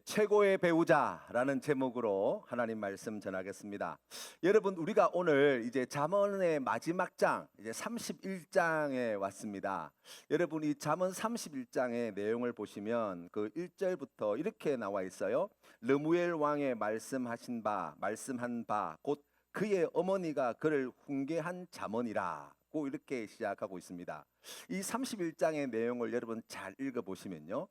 최고의 배우자라는 제목으로 하나님 말씀 전하겠습니다. 여러분, 우리가 오늘 이제 잠언의 마지막 장, 이제 31장에 왔습니다. 여러분, 이 잠언 31장의 내용을 보시면 그 1절부터 이렇게 나와 있어요. 르무엘 왕의 말씀한 바 곧 그의 어머니가 그를 훈계한 잠언이라고 이렇게 시작하고 있습니다. 이 31장의 내용을 여러분 잘 읽어보시면요.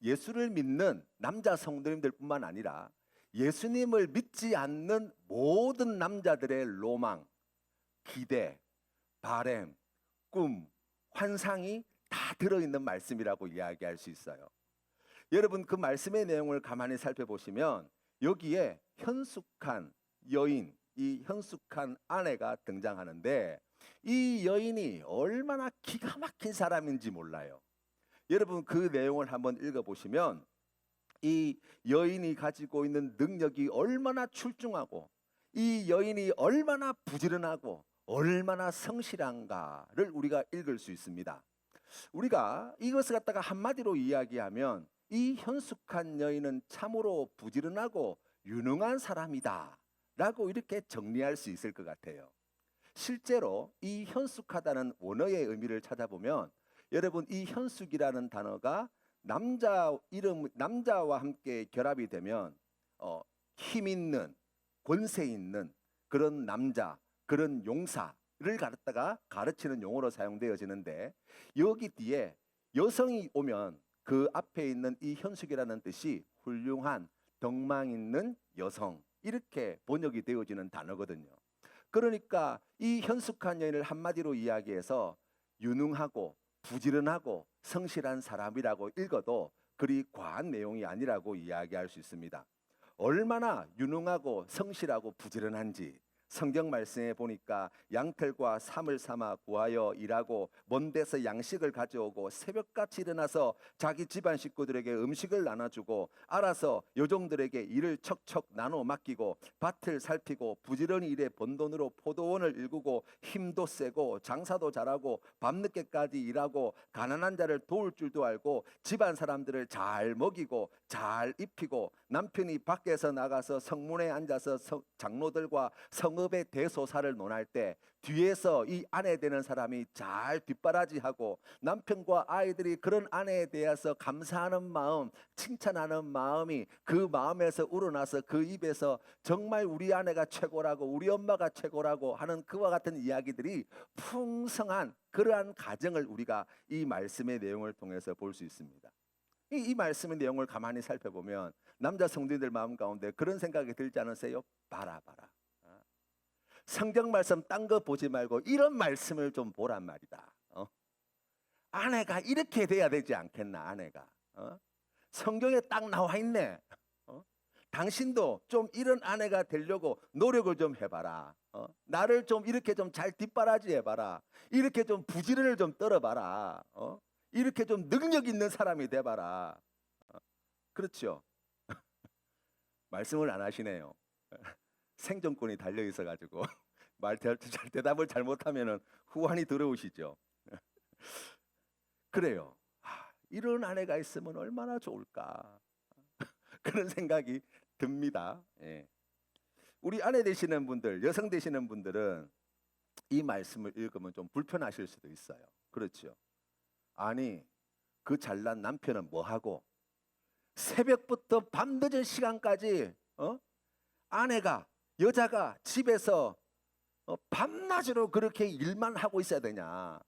예수를 믿는 남자 성도님들 뿐만 아니라 예수님을 믿지 않는 모든 남자들의 로망, 기대, 바램, 꿈, 환상이 다 들어있는 말씀이라고 이야기할 수 있어요. 여러분, 그 말씀의 내용을 가만히 살펴보시면 여기에 현숙한 여인, 이 현숙한 아내가 등장하는데 이 여인이 얼마나 기가 막힌 사람인지 몰라요. 여러분, 그 내용을 한번 읽어보시면 이 여인이 가지고 있는 능력이 얼마나 출중하고 이 여인이 얼마나 부지런하고 얼마나 성실한가를 우리가 읽을 수 있습니다. 우리가 이것을 갖다가 한마디로 이야기하면 이 현숙한 여인은 참으로 부지런하고 유능한 사람이다 라고 이렇게 정리할 수 있을 것 같아요. 실제로 이 현숙하다는 원어의 의미를 찾아보면 여러분, 이 현숙이라는 단어가 남자와 함께 결합이 되면 힘 있는, 권세 있는 그런 남자, 그런 용사를 갖다가 가르치는 용어로 사용되어지는데 여기 뒤에 여성이 오면 그 앞에 있는 이 현숙이라는 뜻이 훌륭한, 덕망 있는 여성, 이렇게 번역이 되어지는 단어거든요. 그러니까 이 현숙한 여인을 한마디로 이야기해서 유능하고 부지런하고 성실한 사람이라고 읽어도 그리 과한 내용이 아니라고 이야기할 수 있습니다. 얼마나 유능하고 성실하고 부지런한지 성경 말씀에 보니까 양털과 삼을 삼아 구하여 일하고 먼 데서 양식을 가져오고 새벽같이 일어나서 자기 집안 식구들에게 음식을 나눠주고 알아서 요종들에게 일을 척척 나눠 맡기고 밭을 살피고 부지런히 일해 번 돈으로 포도원을 일구고 힘도 세고 장사도 잘하고 밤늦게까지 일하고 가난한 자를 도울 줄도 알고 집안 사람들을 잘 먹이고 잘 입히고 남편이 밖에서 나가서 성문에 앉아서 장로들과 성읍의 대소사를 논할 때 뒤에서 이 아내 되는 사람이 잘 뒷바라지하고 남편과 아이들이 그런 아내에 대해서 감사하는 마음, 칭찬하는 마음이 그 마음에서 우러나서 그 입에서 정말 우리 아내가 최고라고 우리 엄마가 최고라고 하는 그와 같은 이야기들이 풍성한 그러한 가정을 우리가 이 말씀의 내용을 통해서 볼 수 있습니다. 이 말씀의 내용을 가만히 살펴보면 남자 성도님들 마음 가운데 그런 생각이 들지 않으세요? 봐라. 성경 말씀 딴 거 보지 말고 이런 말씀을 좀 보란 말이다. 아내가 이렇게 돼야 되지 않겠나, 아내가. 성경에 딱 나와 있네. 당신도 좀 이런 아내가 되려고 노력을 좀 해봐라. 나를 좀 이렇게 좀 잘 뒷바라지 해봐라. 이렇게 좀 부지런을 좀 떨어봐라. 이렇게 좀 능력 있는 사람이 돼봐라. 그렇죠? 말씀을 안 하시네요. 생존권이 달려 있어가지고 잘 대답을 잘못하면 후환이 들어오시죠. 그래요. 이런 아내가 있으면 얼마나 좋을까. 그런 생각이 듭니다. 예. 우리 아내 되시는 분들, 여성 되시는 분들은 이 말씀을 읽으면 좀 불편하실 수도 있어요. 그렇죠? 아니, 그 잘난 남편은 뭐하고 새벽부터 밤늦은 시간까지 여자가 집에서 밤낮으로 그렇게 일만 하고 있어야 되냐?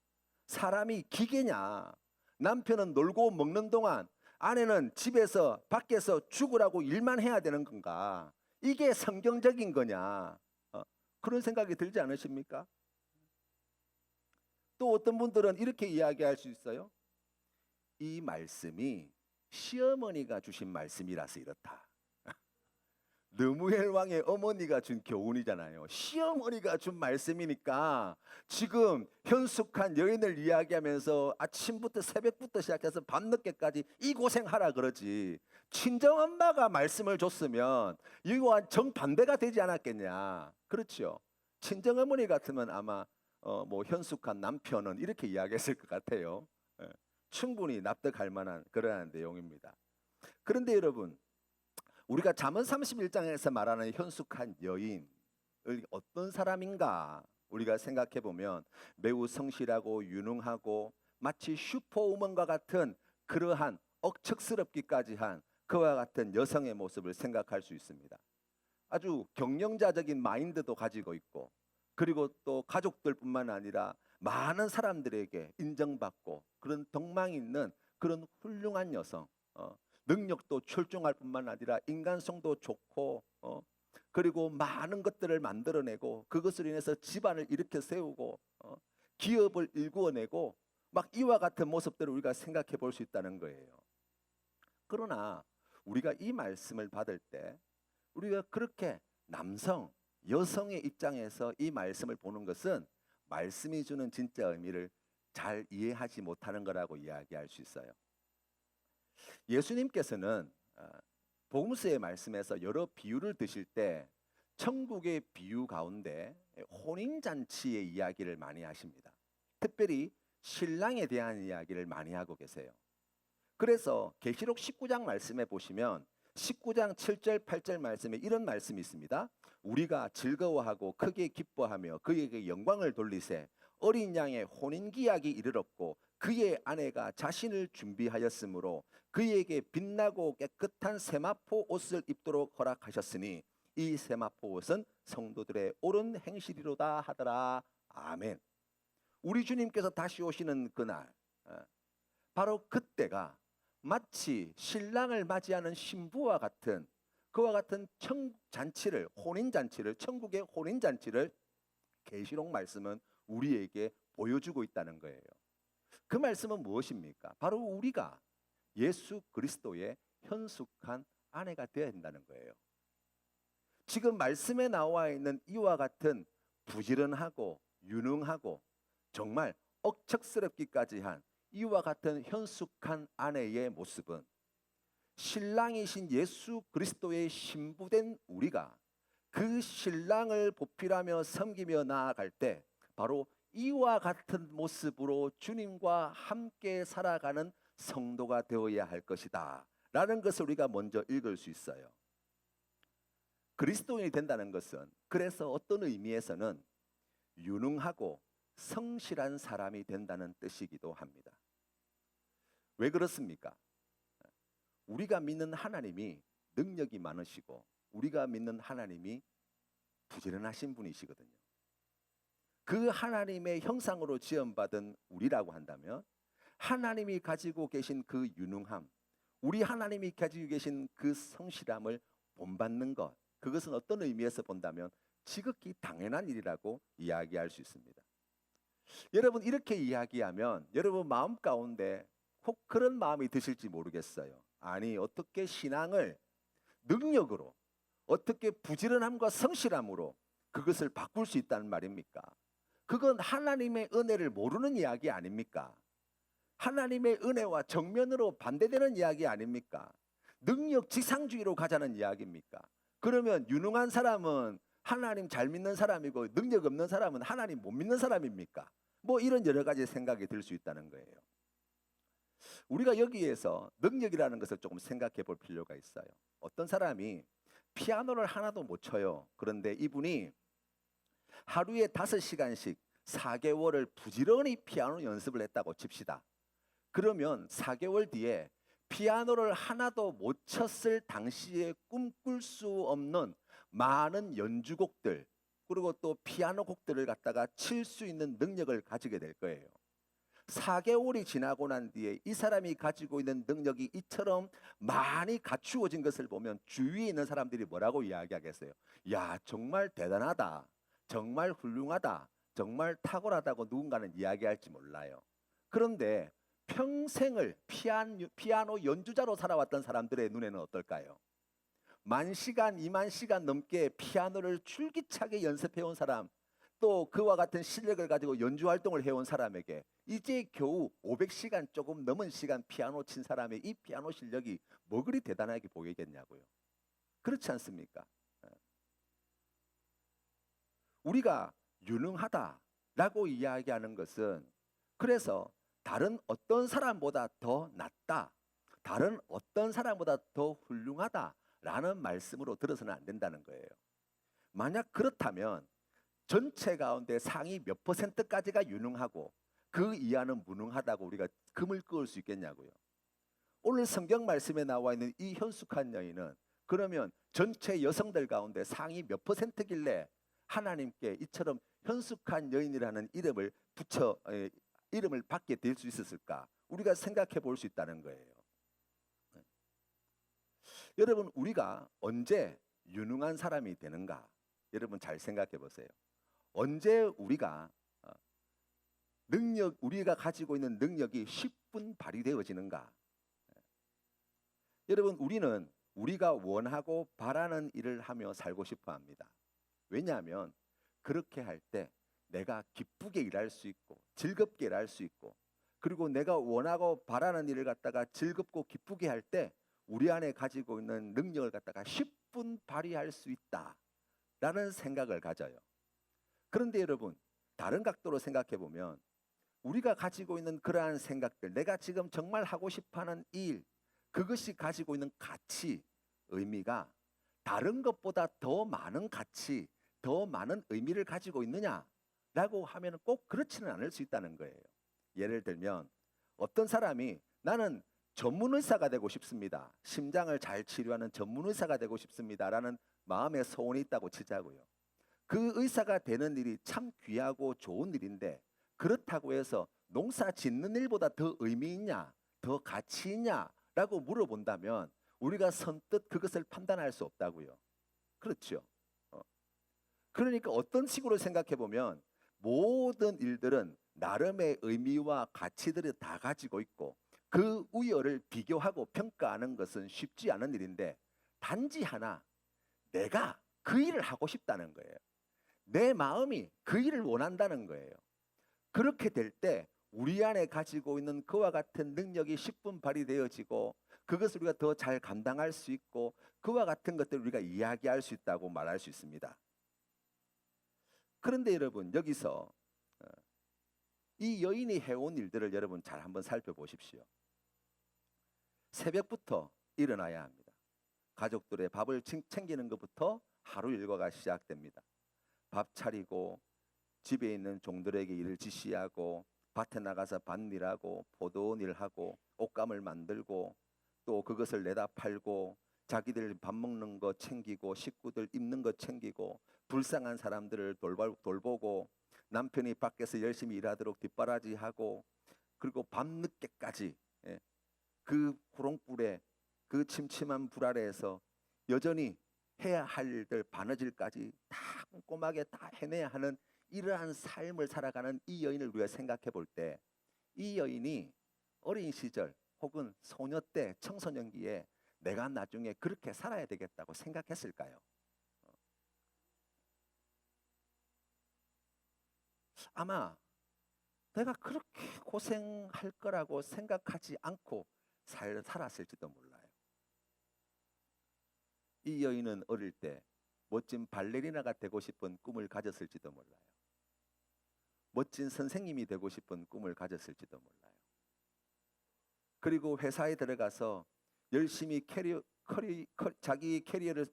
사람이 기계냐? 남편은 놀고 먹는 동안 아내는 집에서 밖에서 죽으라고 일만 해야 되는 건가? 이게 성경적인 거냐? 그런 생각이 들지 않으십니까? 또 어떤 분들은 이렇게 이야기할 수 있어요. 이 말씀이 시어머니가 주신 말씀이라서 이렇다. 르무엘 왕의 어머니가 준 교훈이잖아요. 시어머니가 준 말씀이니까 지금 현숙한 여인을 이야기하면서 아침부터 새벽부터 시작해서 밤늦게까지 이 고생하라 그러지. 친정엄마가 말씀을 줬으면 이거와 정반대가 되지 않았겠냐. 그렇죠. 친정어머니 같으면 아마 현숙한 남편은 이렇게 이야기했을 것 같아요. 충분히 납득할 만한 그러한 내용입니다. 그런데 여러분, 우리가 잠언 31장에서 말하는 현숙한 여인을 어떤 사람인가 우리가 생각해 보면 매우 성실하고 유능하고 마치 슈퍼우먼과 같은 그러한 억척스럽기까지 한 그와 같은 여성의 모습을 생각할 수 있습니다. 아주 경영자적인 마인드도 가지고 있고, 그리고 또 가족들뿐만 아니라 많은 사람들에게 인정받고 그런 덕망이 있는 그런 훌륭한 여성, 능력도 출중할 뿐만 아니라 인간성도 좋고, 그리고 많은 것들을 만들어내고 그것으로 인해서 집안을 일으켜 세우고, 기업을 일구어내고, 막 이와 같은 모습들을 우리가 생각해 볼 수 있다는 거예요. 그러나 우리가 이 말씀을 받을 때 우리가 그렇게 남성, 여성의 입장에서 이 말씀을 보는 것은 말씀이 주는 진짜 의미를 잘 이해하지 못하는 거라고 이야기할 수 있어요. 예수님께서는 복음서의 말씀에서 여러 비유를 드실 때 천국의 비유 가운데 혼인잔치의 이야기를 많이 하십니다. 특별히 신랑에 대한 이야기를 많이 하고 계세요. 그래서 계시록 19장 말씀에 보시면 19장 7절 8절 말씀에 이런 말씀이 있습니다. 우리가 즐거워하고 크게 기뻐하며 그에게 영광을 돌리세 어린 양의 혼인기약이 이르렀고 그의 아내가 자신을 준비하였으므로 그에게 빛나고 깨끗한 세마포 옷을 입도록 허락하셨으니 이 세마포 옷은 성도들의 옳은 행실이로다 하더라. 아멘. 우리 주님께서 다시 오시는 그날, 바로 그때가 마치 신랑을 맞이하는 신부와 같은 그와 같은 잔치를, 혼인잔치를, 천국의 혼인잔치를 계시록 말씀은 우리에게 보여주고 있다는 거예요. 그 말씀은 무엇입니까? 바로 우리가 예수 그리스도의 현숙한 아내가 되어야 한다는 거예요. 지금 말씀에 나와 있는 이와 같은 부지런하고 유능하고 정말 억척스럽기까지 한 이와 같은 현숙한 아내의 모습은 신랑이신 예수 그리스도의 신부된 우리가 그 신랑을 보필하며 섬기며 나아갈 때 바로 이와 같은 모습으로 주님과 함께 살아가는 성도가 되어야 할 것이다 라는 것을 우리가 먼저 읽을 수 있어요. 그리스도인이 된다는 것은 그래서 어떤 의미에서는 유능하고 성실한 사람이 된다는 뜻이기도 합니다. 왜 그렇습니까? 우리가 믿는 하나님이 능력이 많으시고 우리가 믿는 하나님이 부지런하신 분이시거든요. 그 하나님의 형상으로 지음받은 우리라고 한다면 하나님이 가지고 계신 그 유능함, 우리 하나님이 가지고 계신 그 성실함을 본받는 것, 그것은 어떤 의미에서 본다면 지극히 당연한 일이라고 이야기할 수 있습니다. 여러분 이렇게 이야기하면 여러분 마음 가운데 혹 그런 마음이 드실지 모르겠어요. 아니 어떻게 신앙을 능력으로 어떻게 부지런함과 성실함으로 그것을 바꿀 수 있다는 말입니까? 그건 하나님의 은혜를 모르는 이야기 아닙니까? 하나님의 은혜와 정면으로 반대되는 이야기 아닙니까? 능력 지상주의로 가자는 이야기입니까? 그러면 유능한 사람은 하나님 잘 믿는 사람이고 능력 없는 사람은 하나님 못 믿는 사람입니까? 뭐 이런 여러 가지 생각이 들 수 있다는 거예요. 우리가 여기에서 능력이라는 것을 조금 생각해 볼 필요가 있어요. 어떤 사람이 피아노를 하나도 못 쳐요. 그런데 이분이 하루에 5시간씩 4개월을 부지런히 피아노 연습을 했다고 칩시다. 그러면 4개월 뒤에 피아노를 하나도 못 쳤을 당시에 꿈꿀 수 없는 많은 연주곡들 그리고 또 피아노 곡들을 갖다가 칠 수 있는 능력을 가지게 될 거예요. 4개월이 지나고 난 뒤에 이 사람이 가지고 있는 능력이 이처럼 많이 갖추어진 것을 보면 주위에 있는 사람들이 뭐라고 이야기하겠어요? 야, 정말 대단하다. 정말 훌륭하다. 정말 탁월하다고 누군가는 이야기할지 몰라요. 그런데 평생을 피아노 연주자로 살아왔던 사람들의 눈에는 어떨까요? 10,000시간, 20,000시간 넘게 피아노를 줄기차게 연습해온 사람, 또 그와 같은 실력을 가지고 연주 활동을 해온 사람에게 이제 겨우 500시간 조금 넘은 시간 피아노 친 사람의 이 피아노 실력이 뭐 그리 대단하게 보이겠냐고요. 그렇지 않습니까? 우리가 유능하다라고 이야기하는 것은 그래서 다른 어떤 사람보다 더 낫다, 다른 어떤 사람보다 더 훌륭하다라는 말씀으로 들어서는 안 된다는 거예요. 만약 그렇다면 전체 가운데 상위 몇 %까지가 유능하고 그 이하는 무능하다고 우리가 금을 그을 수 있겠냐고요. 오늘 성경 말씀에 나와 있는 이 현숙한 여인은 그러면 전체 여성들 가운데 상위 몇 %길래 하나님께 이처럼 현숙한 여인이라는 이름을 이름을 받게 될 수 있었을까? 우리가 생각해 볼 수 있다는 거예요. 여러분, 우리가 언제 유능한 사람이 되는가? 여러분 잘 생각해 보세요. 언제 우리가 우리가 가지고 있는 능력이 10분 발휘되어지는가? 여러분, 우리는 우리가 원하고 바라는 일을 하며 살고 싶어 합니다. 왜냐하면 그렇게 할 때 내가 기쁘게 일할 수 있고 즐겁게 일할 수 있고, 그리고 내가 원하고 바라는 일을 갖다가 즐겁고 기쁘게 할 때 우리 안에 가지고 있는 능력을 갖다가 10분 발휘할 수 있다라는 생각을 가져요. 그런데 여러분, 다른 각도로 생각해 보면 우리가 가지고 있는 그러한 생각들, 내가 지금 정말 하고 싶어하는 일, 그것이 가지고 있는 가치, 의미가 다른 것보다 더 많은 가치, 더 많은 의미를 가지고 있느냐라고 하면 꼭 그렇지는 않을 수 있다는 거예요. 예를 들면 어떤 사람이 나는 전문 의사가 되고 싶습니다. 심장을 잘 치료하는 전문 의사가 되고 싶습니다라는 마음의 소원이 있다고 치자고요. 그 의사가 되는 일이 참 귀하고 좋은 일인데, 그렇다고 해서 농사 짓는 일보다 더 의미 있냐, 더 가치 있냐라고 물어본다면 우리가 선뜻 그것을 판단할 수 없다고요. 그렇죠. 그러니까 어떤 식으로 생각해 보면 모든 일들은 나름의 의미와 가치들을 다 가지고 있고 그 우열을 비교하고 평가하는 것은 쉽지 않은 일인데, 단지 하나, 내가 그 일을 하고 싶다는 거예요. 내 마음이 그 일을 원한다는 거예요. 그렇게 될 때 우리 안에 가지고 있는 그와 같은 능력이 10분 발휘되어지고 그것을 우리가 더 잘 감당할 수 있고 그와 같은 것들을 우리가 이야기할 수 있다고 말할 수 있습니다. 그런데 여러분, 여기서 이 여인이 해온 일들을 여러분 잘 한번 살펴보십시오. 새벽부터 일어나야 합니다. 가족들의 밥을 챙기는 것부터 하루 일과가 시작됩니다. 밥 차리고 집에 있는 종들에게 일을 지시하고 밭에 나가서 밭일하고 포도원일하고 옷감을 만들고 또 그것을 내다 팔고 자기들 밥 먹는 거 챙기고 식구들 입는 거 챙기고 불쌍한 사람들을 돌보고 남편이 밖에서 열심히 일하도록 뒷바라지하고, 그리고 밤늦게까지 그 호롱불에 그 침침한 불 아래에서 여전히 해야 할 일들 바느질까지 다 꼼꼼하게 다 해내야 하는 이러한 삶을 살아가는 이 여인을 우리가 생각해 볼 때, 이 여인이 어린 시절 혹은 소녀 때 청소년기에 내가 나중에 그렇게 살아야 되겠다고 생각했을까요? 아마 내가 그렇게 고생할 거라고 생각하지 않고 살았을지도 몰라요. 이 여인은 어릴 때 멋진 발레리나가 되고 싶은 꿈을 가졌을지도 몰라요. 멋진 선생님이 되고 싶은 꿈을 가졌을지도 몰라요. 그리고 회사에 들어가서 열심히 자기 캐리어를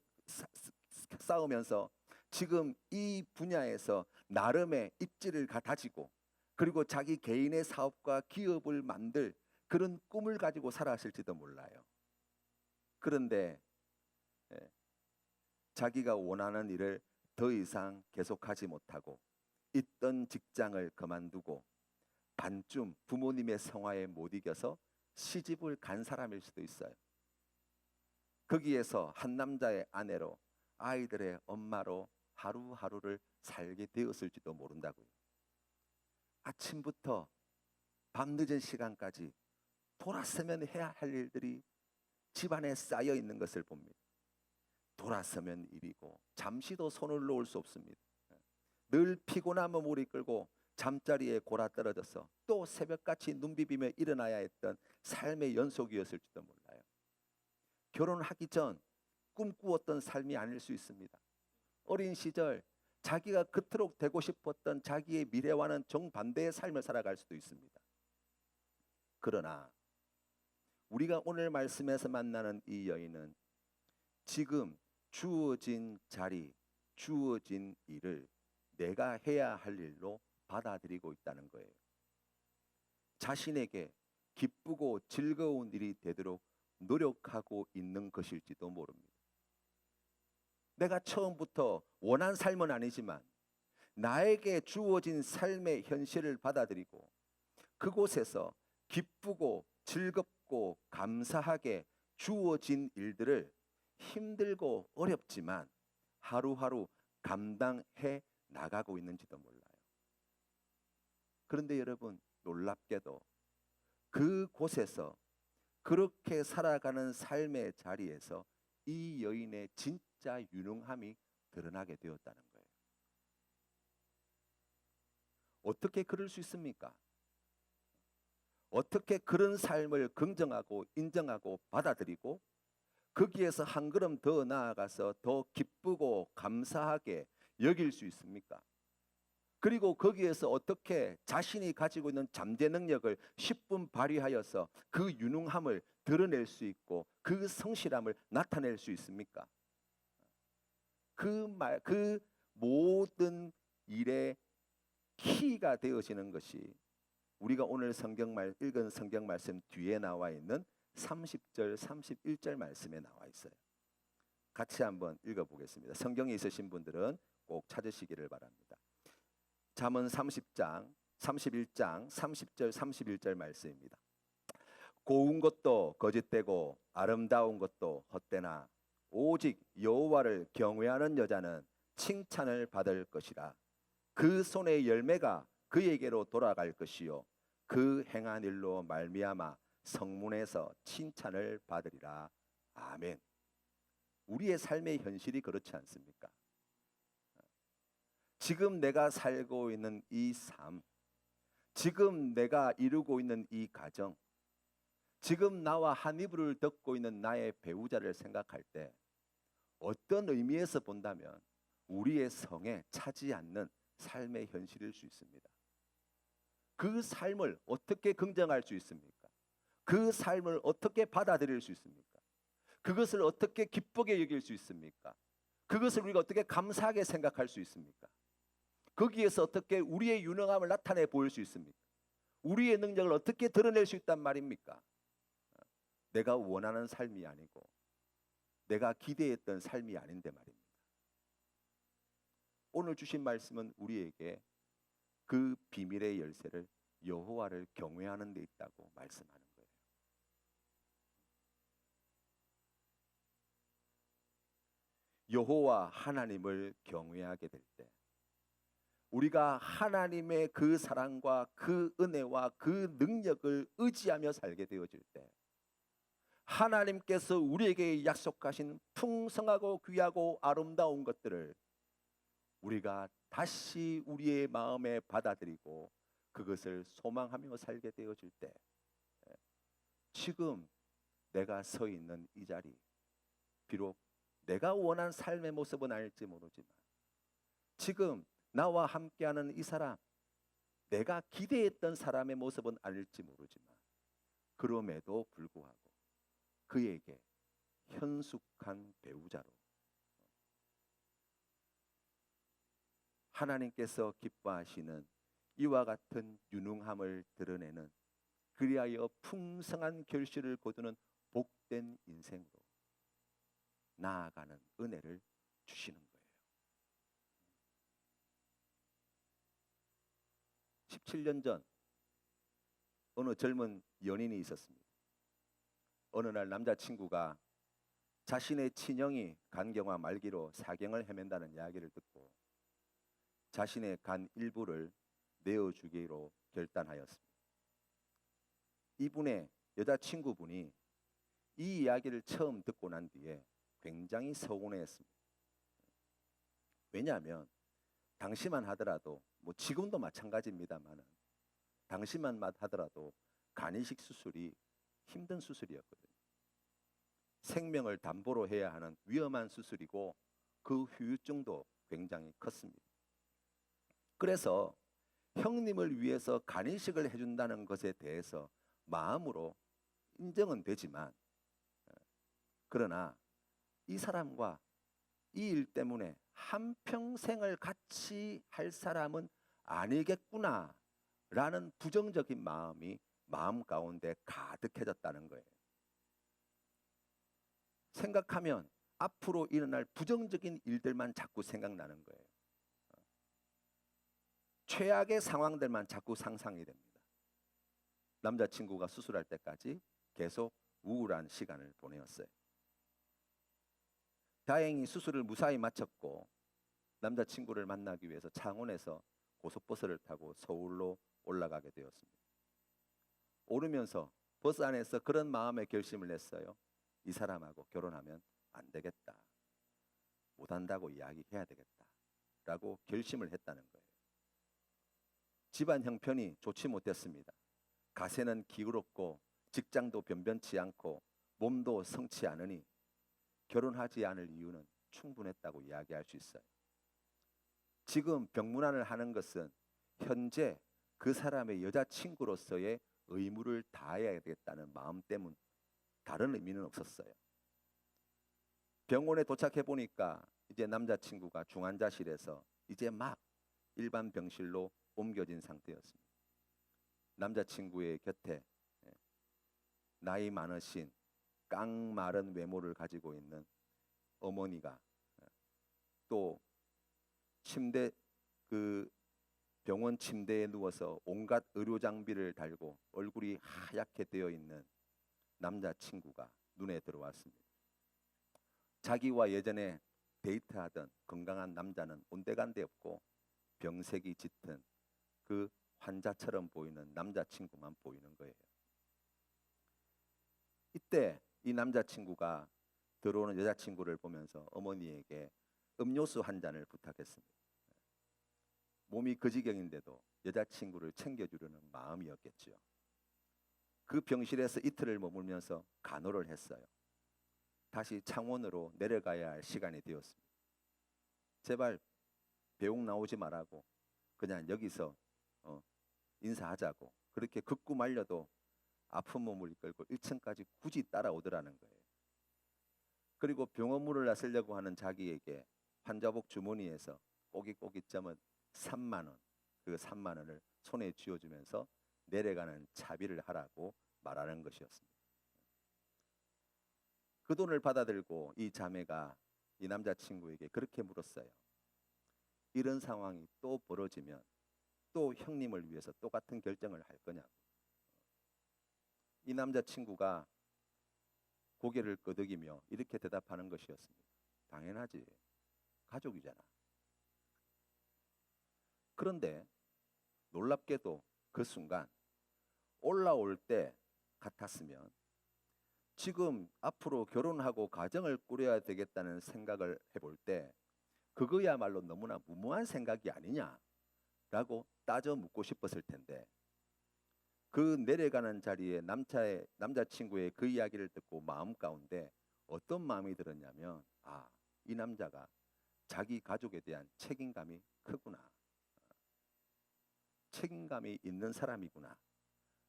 쌓으면서 지금 이 분야에서 나름의 입지를 다지고 그리고 자기 개인의 사업과 기업을 만들 그런 꿈을 가지고 살았을지도 몰라요. 그런데 자기가 원하는 일을 더 이상 계속하지 못하고 있던 직장을 그만두고 반쯤 부모님의 성화에 못 이겨서 시집을 간 사람일 수도 있어요. 거기에서 한 남자의 아내로 아이들의 엄마로 하루하루를 살게 되었을지도 모른다고요. 아침부터 밤늦은 시간까지 돌아서면 해야 할 일들이 집안에 쌓여 있는 것을 봅니다. 돌아서면 일이고 잠시도 손을 놓을 수 없습니다. 늘 피곤하면 무리 끌고 잠자리에 골아 떨어져서 또 새벽같이 눈 비비며 일어나야 했던 삶의 연속이었을지도 몰라요. 결혼하기 전 꿈꾸었던 삶이 아닐 수 있습니다. 어린 시절 자기가 그토록 되고 싶었던 자기의 미래와는 정반대의 삶을 살아갈 수도 있습니다. 그러나 우리가 오늘 말씀에서 만나는 이 여인은 지금 주어진 자리, 주어진 일을 내가 해야 할 일로 받아들이고 있다는 거예요. 자신에게 기쁘고 즐거운 일이 되도록 노력하고 있는 것일지도 모릅니다. 내가 처음부터 원한 삶은 아니지만 나에게 주어진 삶의 현실을 받아들이고 그곳에서 기쁘고 즐겁고 감사하게 주어진 일들을 힘들고 어렵지만 하루하루 감당해 나가고 있는지도 몰라요. 그런데 여러분, 놀랍게도 그곳에서 그렇게 살아가는 삶의 자리에서 이 여인의 진짜 유능함이 드러나게 되었다는 거예요. 어떻게 그럴 수 있습니까? 어떻게 그런 삶을 긍정하고 인정하고 받아들이고 거기에서 한 걸음 더 나아가서 더 기쁘고 감사하게 여길 수 있습니까? 그리고 거기에서 어떻게 자신이 가지고 있는 잠재 능력을 10분 발휘하여서 그 유능함을 드러낼 수 있고 그 성실함을 나타낼 수 있습니까? 그 모든 일의 키가 되어지는 것이 우리가 오늘 읽은 성경 말씀 뒤에 나와 있는 30절, 31절 말씀에 나와 있어요. 같이 한번 읽어보겠습니다. 성경에 있으신 분들은 꼭 찾으시기를 바랍니다. 잠언 31장 30절 31절 말씀입니다. 고운 것도 거짓되고 아름다운 것도 헛되나 오직 여호와를 경외하는 여자는 칭찬을 받을 것이라. 그 손의 열매가 그에게로 돌아갈 것이요 그 행한 일로 말미암아 성문에서 칭찬을 받으리라. 아멘. 우리의 삶의 현실이 그렇지 않습니까? 지금 내가 살고 있는 이 삶, 지금 내가 이루고 있는 이 가정, 지금 나와 한 이불을 덮고 있는 나의 배우자를 생각할 때 어떤 의미에서 본다면 우리의 성에 차지 않는 삶의 현실일 수 있습니다. 그 삶을 어떻게 긍정할 수 있습니까? 그 삶을 어떻게 받아들일 수 있습니까? 그것을 어떻게 기쁘게 여길 수 있습니까? 그것을 우리가 어떻게 감사하게 생각할 수 있습니까? 거기에서 어떻게 우리의 유능함을 나타내 보일 수 있습니까? 우리의 능력을 어떻게 드러낼 수 있단 말입니까? 내가 원하는 삶이 아니고 내가 기대했던 삶이 아닌데 말입니다. 오늘 주신 말씀은 우리에게 그 비밀의 열쇠를 여호와를 경외하는 데 있다고 말씀하는 거예요. 여호와 하나님을 경외하게 될 때 우리가 하나님의 그 사랑과 그 은혜와 그 능력을 의지하며 살게 되어질 때 하나님께서 우리에게 약속하신 풍성하고 귀하고 아름다운 것들을 우리가 다시 우리의 마음에 받아들이고 그것을 소망하며 살게 되어질 때 지금 내가 서 있는 이 자리, 비록 내가 원한 삶의 모습은 아닐지 모르지만 지금 나와 함께하는 이 사람, 내가 기대했던 사람의 모습은 아닐지 모르지만 그럼에도 불구하고 그에게 현숙한 배우자로 하나님께서 기뻐하시는 이와 같은 유능함을 드러내는 그리하여 풍성한 결실을 거두는 복된 인생으로 나아가는 은혜를 주시는 거예요. 17년 전 어느 젊은 연인이 있었습니다. 어느 날 남자친구가 자신의 친형이 간경화 말기로 사경을 헤맨다는 이야기를 듣고 자신의 간 일부를 내어주기로 결단하였습니다. 이분의 여자친구분이 이 이야기를 처음 듣고 난 뒤에 굉장히 서운해했습니다. 왜냐하면 당시만 하더라도 지금도 마찬가지입니다만 당시만 하더라도 간이식 수술이 힘든 수술이었거든요. 생명을 담보로 해야 하는 위험한 수술이고 그 후유증도 굉장히 컸습니다. 그래서 형님을 위해서 간이식을 해준다는 것에 대해서 마음으로 인정은 되지만 그러나 이 사람과 이 일 때문에 한평생을 같이 할 사람은 아니겠구나라는 부정적인 마음이 마음 가운데 가득해졌다는 거예요. 생각하면 앞으로 일어날 부정적인 일들만 자꾸 생각나는 거예요. 최악의 상황들만 자꾸 상상이 됩니다. 남자친구가 수술할 때까지 계속 우울한 시간을 보내었어요. 다행히 수술을 무사히 마쳤고 남자친구를 만나기 위해서 창원에서 고속버스를 타고 서울로 올라가게 되었습니다. 오르면서 버스 안에서 그런 마음의 결심을 했어요. 이 사람하고 결혼하면 안 되겠다. 못한다고 이야기해야 되겠다. 라고 결심을 했다는 거예요. 집안 형편이 좋지 못했습니다. 가세는 기울었고 직장도 변변치 않고 몸도 성치 않으니 결혼하지 않을 이유는 충분했다고 이야기할 수 있어요. 지금 병문안을 하는 것은 현재 그 사람의 여자친구로서의 의무를 다해야 되겠다는 마음 때문, 다른 의미는 없었어요. 병원에 도착해 보니까 이제 남자친구가 중환자실에서 이제 막 일반 병실로 옮겨진 상태였습니다. 남자친구의 곁에 나이 많으신 깡마른 외모를 가지고 있는 어머니가 또 침대 병원 침대에 누워서 온갖 의료 장비를 달고 얼굴이 하얗게 되어 있는 남자친구가 눈에 들어왔습니다. 자기와 예전에 데이트하던 건강한 남자는 온데간데 없고 병색이 짙은 그 환자처럼 보이는 남자친구만 보이는 거예요. 이때 이 남자친구가 들어오는 여자친구를 보면서 어머니에게 음료수 한 잔을 부탁했습니다. 몸이 그 지경인데도 여자친구를 챙겨주려는 마음이었겠지요. 그 병실에서 이틀을 머물면서 간호를 했어요. 다시 창원으로 내려가야 할 시간이 되었습니다. 제발 배웅 나오지 말라고 그냥 여기서 인사하자고 그렇게 극구 말려도 아픈 몸을 이끌고 1층까지 굳이 따라오더라는 거예요. 그리고 병원문을 나서려고 하는 자기에게 환자복 주머니에서 꼬깃꼬깃 점은 3만 원, 그 3만 원을 손에 쥐어주면서 내려가는 차비를 하라고 말하는 것이었습니다. 그 돈을 받아들고 이 자매가 이 남자친구에게 그렇게 물었어요. 이런 상황이 또 벌어지면 또 형님을 위해서 똑같은 결정을 할 거냐고. 이 남자친구가 고개를 끄덕이며 이렇게 대답하는 것이었습니다. 당연하지. 가족이잖아. 그런데 놀랍게도 그 순간 올라올 때 같았으면 지금 앞으로 결혼하고 가정을 꾸려야 되겠다는 생각을 해볼 때 그거야말로 너무나 무모한 생각이 아니냐라고 따져 묻고 싶었을 텐데 그 내려가는 자리에 남자친구의 그 이야기를 듣고 마음 가운데 어떤 마음이 들었냐면 이 남자가 자기 가족에 대한 책임감이 크구나. 책임감이 있는 사람이구나.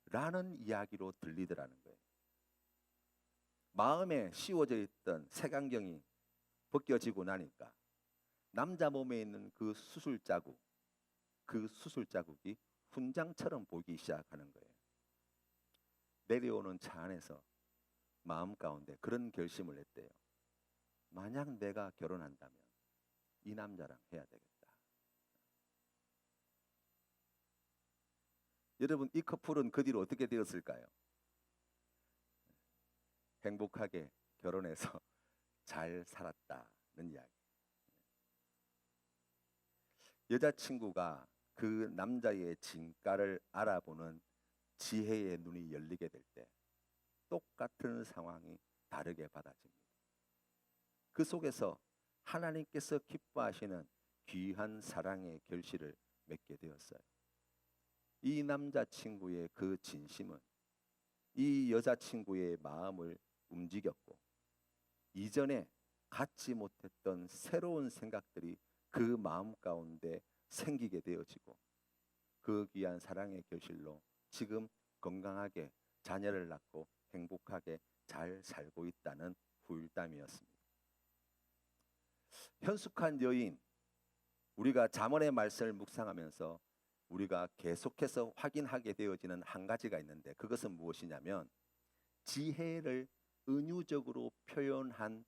라는 이야기로 들리더라는 거예요. 마음에 씌워져 있던 색안경이 벗겨지고 나니까 남자 몸에 있는 그 수술 자국이 훈장처럼 보이기 시작하는 거예요. 내려오는 차 안에서 마음 가운데 그런 결심을 했대요. 만약 내가 결혼한다면 이 남자랑 해야 되겠다. 여러분, 이 커플은 그 뒤로 어떻게 되었을까요? 행복하게 결혼해서 잘 살았다는 이야기. 여자친구가 그 남자의 진가를 알아보는 지혜의 눈이 열리게 될 때 똑같은 상황이 다르게 받아집니다. 그 속에서 하나님께서 기뻐하시는 귀한 사랑의 결실을 맺게 되었어요. 이 남자친구의 그 진심은 이 여자친구의 마음을 움직였고 이전에 갖지 못했던 새로운 생각들이 그 마음 가운데 생기게 되어지고 그 귀한 사랑의 결실로 지금 건강하게 자녀를 낳고 행복하게 잘 살고 있다는 후일담이었습니다. 현숙한 여인, 우리가 잠언의 말씀을 묵상하면서 우리가 계속해서 확인하게 되어지는 한 가지가 있는데, 그것은 무엇이냐면 지혜를 은유적으로 표현한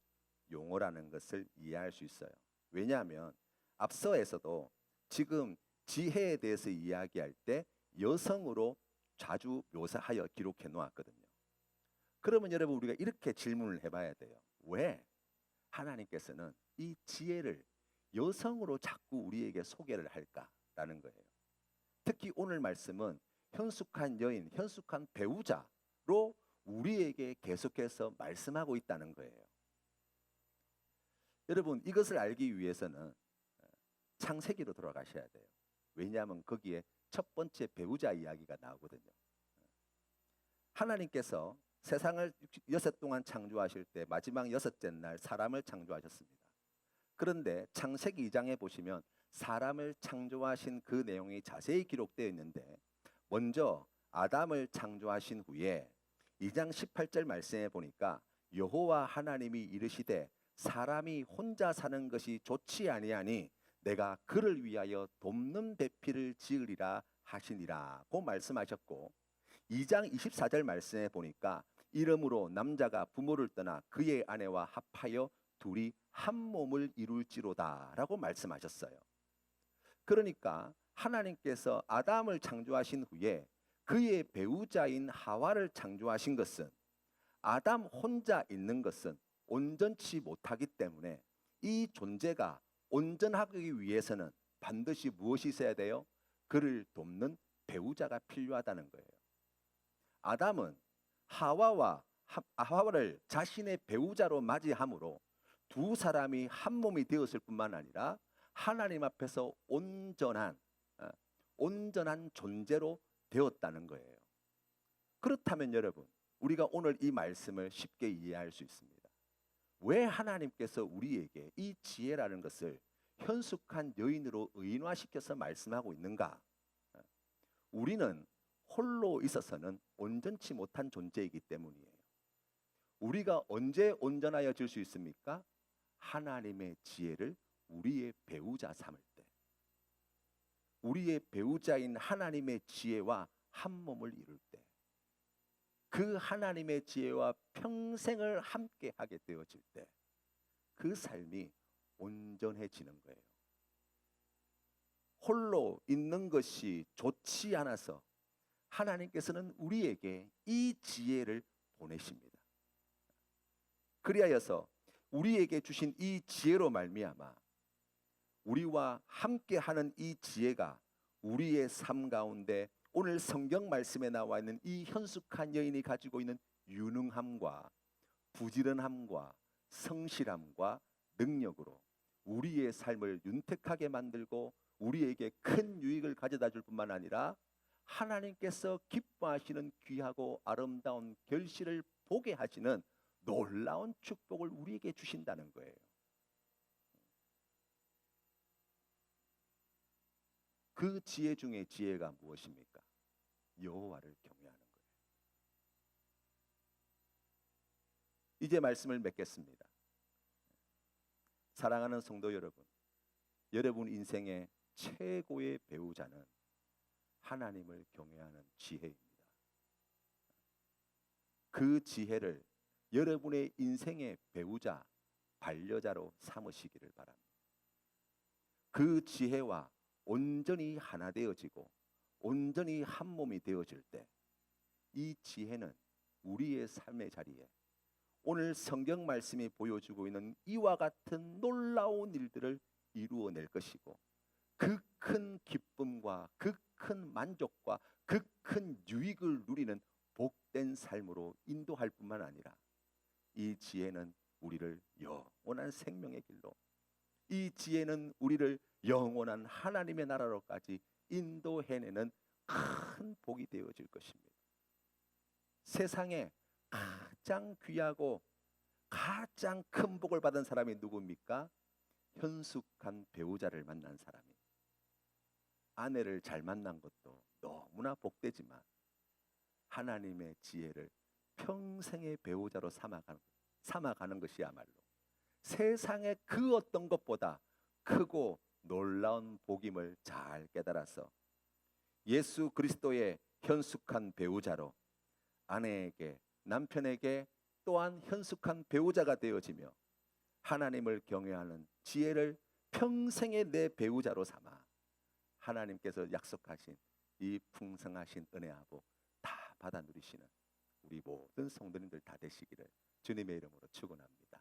용어라는 것을 이해할 수 있어요. 왜냐하면 앞서에서도 지금 지혜에 대해서 이야기할 때 여성으로 자주 묘사하여 기록해 놓았거든요. 그러면 여러분, 우리가 이렇게 질문을 해봐야 돼요. 왜 하나님께서는 이 지혜를 여성으로 자꾸 우리에게 소개를 할까라는 거예요. 특히 오늘 말씀은 현숙한 여인, 현숙한 배우자로 우리에게 계속해서 말씀하고 있다는 거예요. 여러분, 이것을 알기 위해서는 창세기로 돌아가셔야 돼요. 왜냐하면 거기에 첫 번째 배우자 이야기가 나오거든요. 하나님께서 세상을 6일 동안 창조하실 때 마지막 6째 날 사람을 창조하셨습니다. 그런데 창세기 2장에 보시면 사람을 창조하신 그 내용이 자세히 기록되어 있는데, 먼저 아담을 창조하신 후에 2장 18절 말씀에 보니까 여호와 하나님이 이르시되 사람이 혼자 사는 것이 좋지 아니하니 내가 그를 위하여 돕는 배필을 지으리라 하시니라고 말씀하셨고, 2장 24절 말씀에 보니까 이러므로 남자가 부모를 떠나 그의 아내와 합하여 둘이 한 몸을 이룰지로다 라고 말씀하셨어요. 그러니까 하나님께서 아담을 창조하신 후에 그의 배우자인 하와를 창조하신 것은 아담 혼자 있는 것은 온전치 못하기 때문에 이 존재가 온전하기 위해서는 반드시 무엇이 있어야 돼요? 그를 돕는 배우자가 필요하다는 거예요. 아담은 하와를 자신의 배우자로 맞이함으로 두 사람이 한 몸이 되었을 뿐만 아니라 하나님 앞에서 온전한 존재로 되었다는 거예요. 그렇다면 여러분, 우리가 오늘 이 말씀을 쉽게 이해할 수 있습니다. 왜 하나님께서 우리에게 이 지혜라는 것을 현숙한 여인으로 의인화시켜서 말씀하고 있는가? 우리는 홀로 있어서는 온전치 못한 존재이기 때문이에요. 우리가 언제 온전하여질 수 있습니까? 하나님의 지혜를 우리의 배우자 삼을 때, 우리의 배우자인 하나님의 지혜와 한 몸을 이룰 때, 그 하나님의 지혜와 평생을 함께 하게 되어질 때 그 삶이 온전해지는 거예요. 홀로 있는 것이 좋지 않아서 하나님께서는 우리에게 이 지혜를 보내십니다. 그리하여서 우리에게 주신 이 지혜로 말미암아 우리와 함께하는 이 지혜가 우리의 삶 가운데 오늘 성경 말씀에 나와 있는 이 현숙한 여인이 가지고 있는 유능함과 부지런함과 성실함과 능력으로 우리의 삶을 윤택하게 만들고 우리에게 큰 유익을 가져다 줄 뿐만 아니라 하나님께서 기뻐하시는 귀하고 아름다운 결실을 보게 하시는 놀라운 축복을 우리에게 주신다는 거예요. 그 지혜 중에 지혜가 무엇입니까? 여호와를 경외하는 거예요. 이제 말씀을 맺겠습니다. 사랑하는 성도 여러분, 여러분 인생의 최고의 배우자는 하나님을 경외하는 지혜입니다. 그 지혜를 여러분의 인생의 배우자, 반려자로 삼으시기를 바랍니다. 그 지혜와 온전히 하나 되어지고 온전히 한 몸이 되어질 때 이 지혜는 우리의 삶의 자리에 오늘 성경 말씀이 보여주고 있는 이와 같은 놀라운 일들을 이루어낼 것이고, 그 큰 기쁨과 그 큰 만족과 그 큰 유익을 누리는 복된 삶으로 인도할 뿐만 아니라 이 지혜는 우리를 영원한 생명의 길로, 이 지혜는 우리를 영원한 하나님의 나라로까지 인도해내는 큰 복이 되어질 것입니다. 세상에 가장 귀하고 가장 큰 복을 받은 사람이 누구입니까? 현숙한 배우자를 만난 사람이. 아내를 잘 만난 것도 너무나 복되지만 하나님의 지혜를 평생의 배우자로 삼아가는 것이야말로 세상의 그 어떤 것보다 크고 놀라운 복임을 잘 깨달아서 예수 그리스도의 현숙한 배우자로 아내에게, 남편에게 또한 현숙한 배우자가 되어지며 하나님을 경외하는 지혜를 평생의 내 배우자로 삼아 하나님께서 약속하신 이 풍성하신 은혜와 복 다 받아 누리시는 우리 모든 성도님들 다 되시기를 주님의 이름으로 축원합니다.